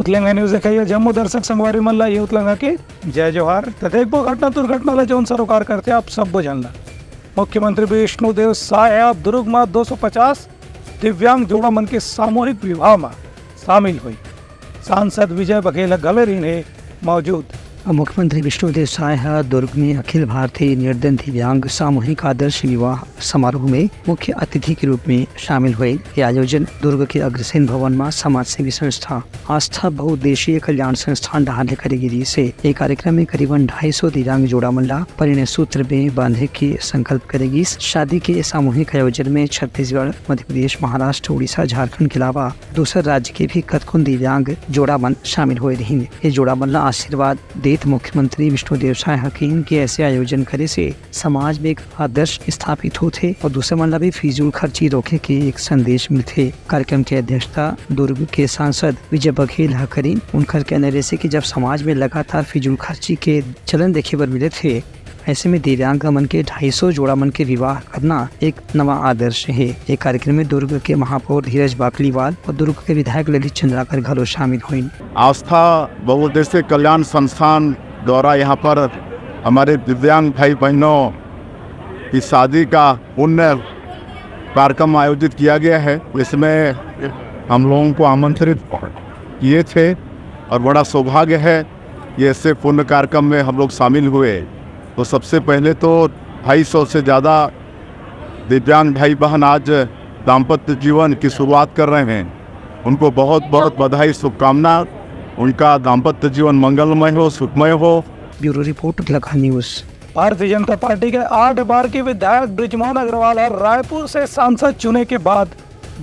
उतलंगा news देखाइए Jammu दर्शक संगवारी मल्ला ये उतलंगा की जय जोहार तदेक घटना दुर्घटना जौन सरोकार करते आप सब जानला। मुख्यमंत्री विष्णुदेव साय अब दुर्ग में 250 दिव्यांग जोड़ा मन के सामूहिक विवाह में शामिल हुई। सांसद विजय बघेल गैलरी ने मौजूद। मुख्यमंत्री विष्णुदेव साय दुर्ग में अखिल भारतीय निर्धन दिव्यांग सामूहिक आदर्श विवाह समारोह में मुख्य अतिथि के रूप में शामिल हुए। ये आयोजन दुर्ग के अग्रसेन भवन में समाज सेवी संस्था आस्था बहुउद्देशीय कल्याण संस्थान ढाले करेगी से एक कार्यक्रम में करीबन 250 दिव्यांग जोड़ा मल्ला परिणय सूत्र में बांधे की संकल्प करेगी। शादी के सामूहिक आयोजन में छत्तीसगढ़, मध्य प्रदेश, महाराष्ट्र, उड़ीसा, झारखंड के अलावा दूसरे राज्य के भी कतकुन दिव्यांग जोड़ा मन शामिल हुए रहेंगे। ये जोड़ा मल्ला आशीर्वाद मुख्यमंत्री विष्णुदेव साय हकीम के ऐसे आयोजन करे से समाज में एक आदर्श स्थापित होते और दूसरे मल्ला भी फिजूल खर्ची रोके के एक संदेश मिलते। कार्यक्रम की अध्यक्षता दुर्ग के सांसद विजय बघेल करी। उनकर कहने रहे कि जब समाज में लगातार फिजूल खर्ची के चलन देखे पर मिले थे, ऐसे में दिव्यांग मन के 250 जोड़ा मन के विवाह करना एक नवा आदर्श है। एक कार्यक्रम में दुर्ग के महापौर धीरज बाकलीवाल और दुर्ग के विधायक ललित चंद्राकर घलो शामिल हुए। आस्था बहुउद्देशीय कल्याण संस्थान द्वारा यहाँ पर हमारे दिव्यांग भाई बहनों की शादी का पुण्य कार्यक्रम आयोजित किया गया है। इसमें हम लोगों को आमंत्रित किए थे और बड़ा सौभाग्य है ये ऐसे पुण्य कार्यक्रम में हम लोग शामिल हुए। तो सबसे पहले तो 250 से ज़्यादा दिव्यांग भाई बहन आज दाम्पत्य जीवन की शुरुआत कर रहे हैं। उनको बहुत बहुत बधाई, शुभकामना। उनका दाम्पत्य जीवन मंगलमय हो, सुखमय हो। Bureau report Lucknow news. Bharatiya Janata party के 8 बार के विधायक बृजमोहन अग्रवाल और रायपुर से सांसद चुने के बाद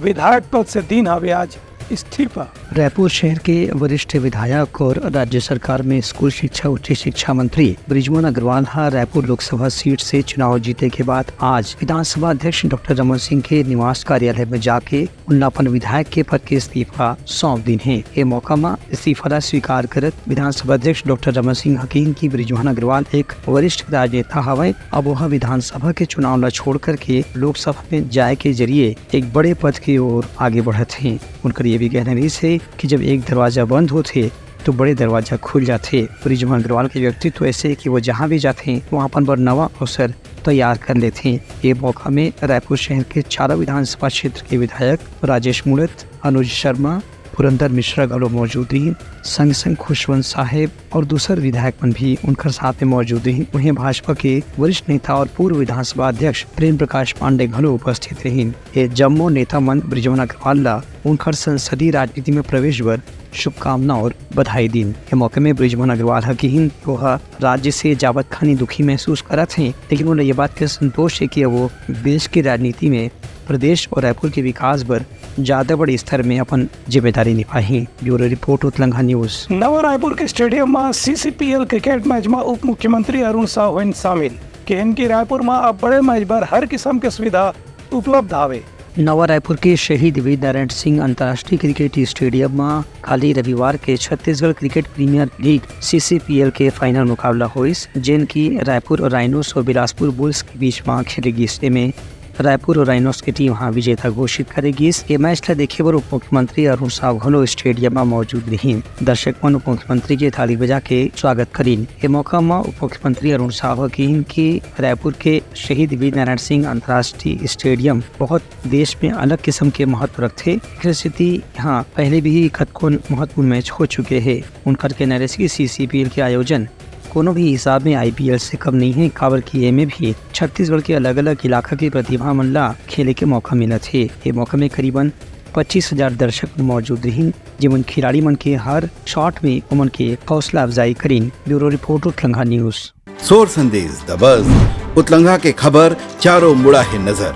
विधायक पद से दिन हवे आज इस्तीफा। रायपुर शहर के वरिष्ठ विधायक और राज्य सरकार में स्कूल शिक्षा उच्च शिक्षा मंत्री बृजमोहन अग्रवाल रायपुर लोकसभा सीट से चुनाव जीते के बाद आज विधानसभा अध्यक्ष डॉक्टर रमन सिंह के निवास कार्यालय में जाके उन्नापन विधायक के पद के इस्तीफा सौंप दिन है। ये मौका में इस्तीफा स्वीकार करत विधानसभा अध्यक्ष डॉक्टर रमन सिंह हकीम की बृजमोहन अग्रवाल एक वरिष्ठ राजनेता हवाए। अब वह विधानसभा के चुनाव ला छोड़ करके लोकसभा में जाए के जरिए एक बड़े पद की ओर आगे बढ़ते हैं। उनका ये भी कहना नहीं है कि जब एक दरवाजा बंद होते तो बड़े दरवाजा खुल जाते। बृजमोहन अग्रवाल के व्यक्तित्व ऐसे कि वो जहाँ भी जाते हैं वहाँ पर नवा अवसर तैयार कर लेते हैं। ये मौका में रायपुर शहर के 4 विधानसभा क्षेत्र के विधायक राजेश मूणत, अनुज शर्मा, पुरंदर मिश्रा गलो मौजूद रही। संग संग खुशवंत साहेब और दूसरे विधायक मन भी उनकर साथ में मौजूद रही। उन्हें भाजपा के वरिष्ठ नेता और पूर्व विधानसभा अध्यक्ष प्रेम प्रकाश पांडे घलो उपस्थित रही। ये जम्मू नेता मन बृजमोहन अग्रवाल उनकर संसदीय राजनीति में प्रवेश पर शुभकामना और बधाई दिन। के मौके में बृजमोहन अग्रवाल हकीम वह राज्य से जावत खानी दुखी महसूस करा थे, लेकिन उन्हें यह बात का संतोष है कि वो देश की राजनीति में प्रदेश और रायपुर के विकास पर ज्यादा बड़े स्तर में अपन जिम्मेदारी निभाई। Bureau report Utlanga news. Nava Raipur के स्टेडियम में CCPL क्रिकेट मैच में उप मुख्यमंत्री अरुण साह हुए शामिल। केन की रायपुर में अब बड़े मैच पर हर किस्म के सुविधा उपलब्ध आवे। नवा रायपुर के शहीद वीर नारायण सिंह अंतर्राष्ट्रीय क्रिकेट स्टेडियम में खाली रविवार के Chhattisgarh cricket premier league CCPL के फाइनल मुकाबला हुई, जिन की रायपुर और राइनोस और बिलासपुर बुल्स के बीच में खेलेगी। इसमें रायपुर और राइनोस की टीम वहाँ विजेता घोषित करेगी। ये मैच ला देखे पर उप मुख्यमंत्री अरुण साह घलो स्टेडियम में मौजूद रही। दर्शक मन उप मुख्यमंत्री के थाली बजा के स्वागत करीन। ये मौका में उप मुख्यमंत्री अरुण साह की रायपुर के शहीद वीर नारायण सिंह अंतर्राष्ट्रीय स्टेडियम बहुत देश में अलग किस्म के महत्व रखते। स्थिति यहाँ पहले भी कतकोन महत्वपूर्ण मैच हो चुके हैं। उनका कहना है कि CCPL के आयोजन कोनो भी हिसाब में IPL से कम नहीं है। काबर की ए में भी छत्तीसगढ़ के अलग अलग इलाका की प्रतिभा मन ला खेले के मौका मिला थे। ये मौका में करीबन 25,000 दर्शक मौजूद रही, जिन खिलाड़ी मन के हर शॉट में उमन के हौसला अफजाई करीन। Bureau report Utlanga news. सोर संदेश द बज़ उतलंगा के खबर चारों मुड़ा है नजर।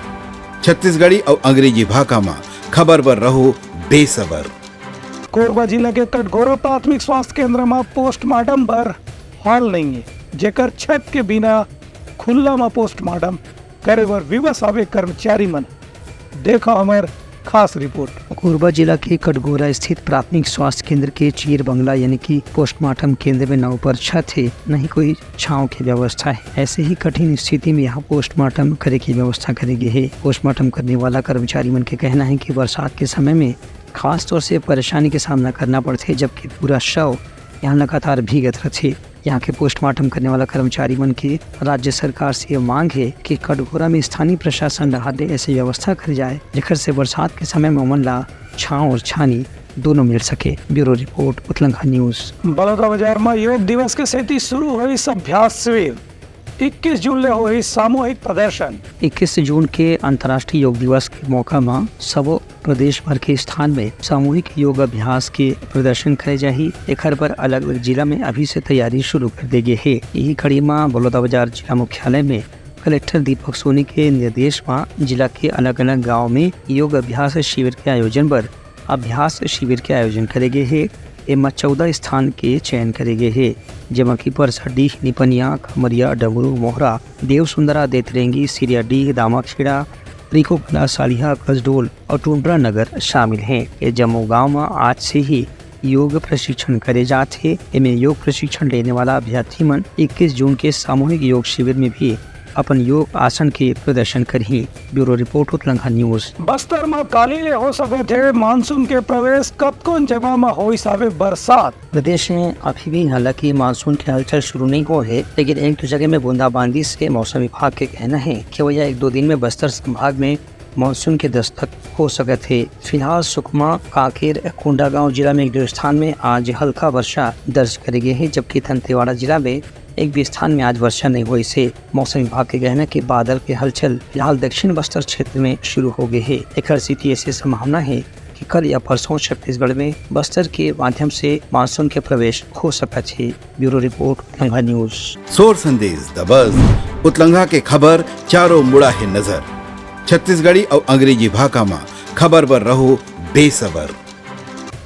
छत्तीसगढ़ी और अंग्रेजी भाषा में खबर पर रहो बेसबर। कोरबा जिला के कटघोरा प्राथमिक स्वास्थ्य केंद्र में पोस्टमार्टम पर हॉल नहीं है, जेकर छत के बिना खुला में पोस्टमार्टम करे बर विवश आवे कर्मचारी मन। देखो हमारे खास रिपोर्ट। कोरबा जिला के कटघोरा स्थित प्राथमिक स्वास्थ्य केंद्र के चीर बंगला यानी कि पोस्टमार्टम केंद्र में न ऊपर छत है न ही कोई छांव की व्यवस्था है। ऐसे ही कठिन स्थिति में यहाँ पोस्टमार्टम करे की व्यवस्था करेगी है। पोस्टमार्टम करने वाला कर्मचारी मन के कहना है कि बरसात के समय में खास तौर से परेशानी के सामना करना पड़ते, जबकि पूरा शव यहाँ लगातार भीगत रहते। यहाँ के पोस्टमार्टम करने वाला कर्मचारी मन की राज्य सरकार से मांग है कि कटघोरा में स्थानीय प्रशासन दे ऐसी व्यवस्था कर जाए जेकर से बरसात के समय में उमन ला छाँव और छानी दोनों मिल सके। Bureau report Utlanga news. Baroda Bazar में योग दिवस के सेती शुरू हुई अभ्यास शिविर। 21 जून ले हुई सामूहिक प्रदर्शन। 21 जून के अंतर्राष्ट्रीय योग दिवस के मौका में सब प्रदेश भर के स्थान में सामूहिक योग अभ्यास के प्रदर्शन करे जाही। एक पर अलग अलग जिला में अभी से तैयारी शुरू कर दी गई है। यही कड़ी में बड़ौदा बाजार जिला मुख्यालय में कलेक्टर दीपक सोनी के निर्देश में जिला के अलग अलग गाँव में योग अभ्यास शिविर के आयोजन पर अभ्यास शिविर के आयोजन करे गए है। एमा 14 स्थान के चयन करे गए है, जेमा की परसडी, निपनिया, खमरिया, डबरू, मोहरा, देव सुंदरा, देतरेंगी, सिरियाडीह, दामाखेड़ा, रिकोपला, सालिहा, कसडोल और टुंड्रा नगर शामिल हैं। ये जम्मू गांव में आज से ही योग प्रशिक्षण करे जाते। इनमें योग प्रशिक्षण लेने वाला अभ्यर्थी मन 21 जून के सामूहिक योग शिविर में भी अपन योग आसन के प्रदर्शन करही। Bureau report Utlanga news. Bastar में काली ले हो सके थे मानसून के प्रवेश, कब कौन जगह में हो सावे बरसात। प्रदेश में अभी भी हालांकि मानसून की हलचल शुरू नहीं हो है, लेकिन एक दो जगह में बूंदाबांदी से मौसम विभाग के कहना है कि वह 1-2 दिन में बस्तर संभाग में मानसून के दस्तक हो सके थे। फिलहाल सुकमा, कांकेर, कोंडागांव जिला में 1-2 स्थान में आज हल्का वर्षा दर्ज करी गई है, जबकि दंतेवाड़ा जिला में एक भी स्थान में आज वर्षा नहीं हुई से मौसम विभाग के कहना कि बादल के हलचल फिलहाल दक्षिण बस्तर क्षेत्र में शुरू हो गए है। एक स्थिति ऐसी संभावना है कि कल या परसों छत्तीसगढ़ में बस्तर के माध्यम से मानसून के प्रवेश हो सकता है। Bureau report Utlanga news. सोर संदेश द बज़ उतलंगा के खबर चारों मुड़ा है नजर। छत्तीसगढ़ी और अंग्रेजी भाषा में खबर पर रहो बेसबर।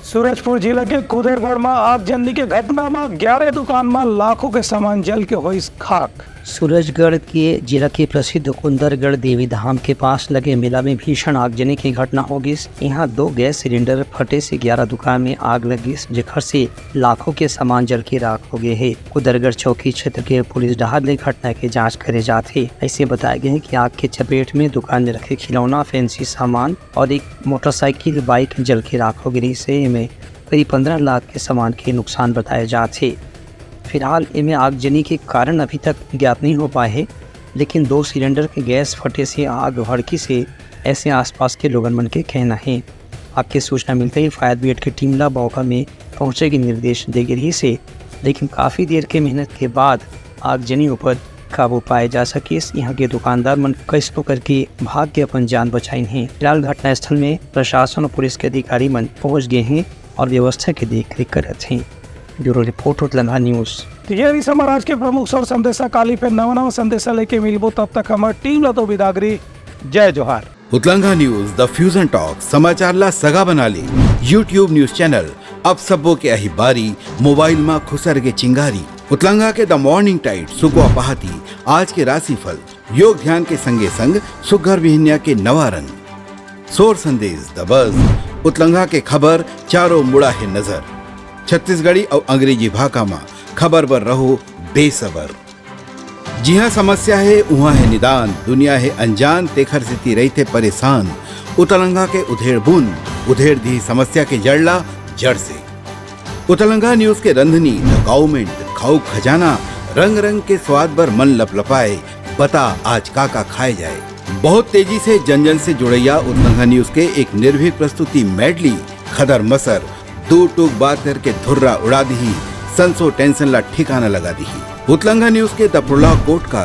सूरजपुर जिले के कुदेरगढ़ में आगजनी के घटना में 11 दुकान में लाखों के सामान जल के हुई खाक। सूरजगढ़ के जिला के प्रसिद्ध कुंदरगढ़ देवी धाम के पास लगे मेला में भीषण आगजनी की घटना होगी। यहाँ 2 गैस सिलेंडर फटे से 11 दुकान में आग लगी, जेकर से लाखों के सामान जल के राख हो गए है। कुंदरगढ़ चौकी क्षेत्र के पुलिस डहार घटना की जांच करे जाते। ऐसे बताया गया है कि आग के चपेट में दुकान में रखे खिलौना, फैंसी सामान और एक मोटरसाइकिल बाइक जल के राख हो गई से इनमें करीब 15 लाख के सामान के नुकसान बताए जाते। फिलहाल इनमें आगजनी के कारण अभी तक ज्ञात नहीं हो पाए हैं, लेकिन 2 सिलेंडर के गैस फटे से आग भड़की से ऐसे आसपास के लोगन मन के कहना है। आग की सूचना मिलते ही फायर ब्रिगेड की टीम मौका में पहुंचे के निर्देश दे गई से, लेकिन काफ़ी देर के मेहनत के बाद आगजनी ऊपर काबू पाए जा सके। यहाँ के दुकानदार मन कैसो करके भाग के अपन जान बचाई हैं। फिलहाल घटना स्थल में प्रशासन और पुलिस के अधिकारी मन पहुँच गए हैं और व्यवस्था की देख रेख कर रहे हैं। Bureau report Utlanga news. तो ये भी समाज के प्रमुख सौर संदेशा काली पे नवा संदेशा लेके मिलबो, तब तक हमारी टीम ला तो बिदागरी। जय जोहार। उतलंगा न्यूज द फ्यूजन टॉक समाचार ला सगा बना ली। यूट्यूब न्यूज चैनल अब सबो के अही बारी मोबाइल में खुसर के चिंगारी। उतलंगा के द मॉर्निंग टाइट सुगवा पहाती आज के राशिफल योग ध्यान के संगे संग सुघर विहिन्या के नवा रंग। सोर संदेश द बज़ उतलंगा के खबर चारों मुड़ा है नजर। छत्तीसगढ़ी और अंग्रेजी भाषा में खबर पर रहो बेसबर। जी हाँ, समस्या है वहाँ है निदान, दुनिया है अनजान तेखर स्थिति रहते परेशान। उतलंगा के उधेड़ बुन उधेड़ दी समस्या के जड़ला जड़ से। उतलंगा न्यूज के रंधनी द गवर्नमेंट खाऊ खजाना रंग रंग के स्वाद पर मन लपलपाए, बता आज का खाए जाए। बहुत तेजी से जन जन से जुड़ैया उतलंगा न्यूज के एक निर्भीक प्रस्तुति मेडली खदर मसर 2 टूक बात करके धुर्रा उड़ा दी, संसो टेंशन ला ठिकाना लगा दी। उतलंगा न्यूज के दपुरला कोट का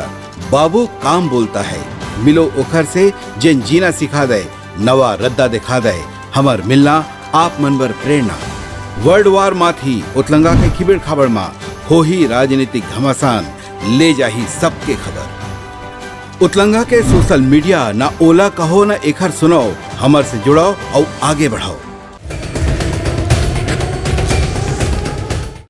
बाबू काम बोलता है, मिलो ओखर से जिन जीना सिखा दे, नवा रद्दा दिखा दे, हमर मिलना आप मन बर प्रेरणा। वर्ल्ड वार माथी उतलंगा के खिबड़ खबर मा हो ही राजनीतिक घमासान, ले जाही सबके खबर। उतलंगा के सोशल मीडिया ना ओला कहो ना एखर सुनाओ, हमर से जुड़ाओ और आगे बढ़ाओ।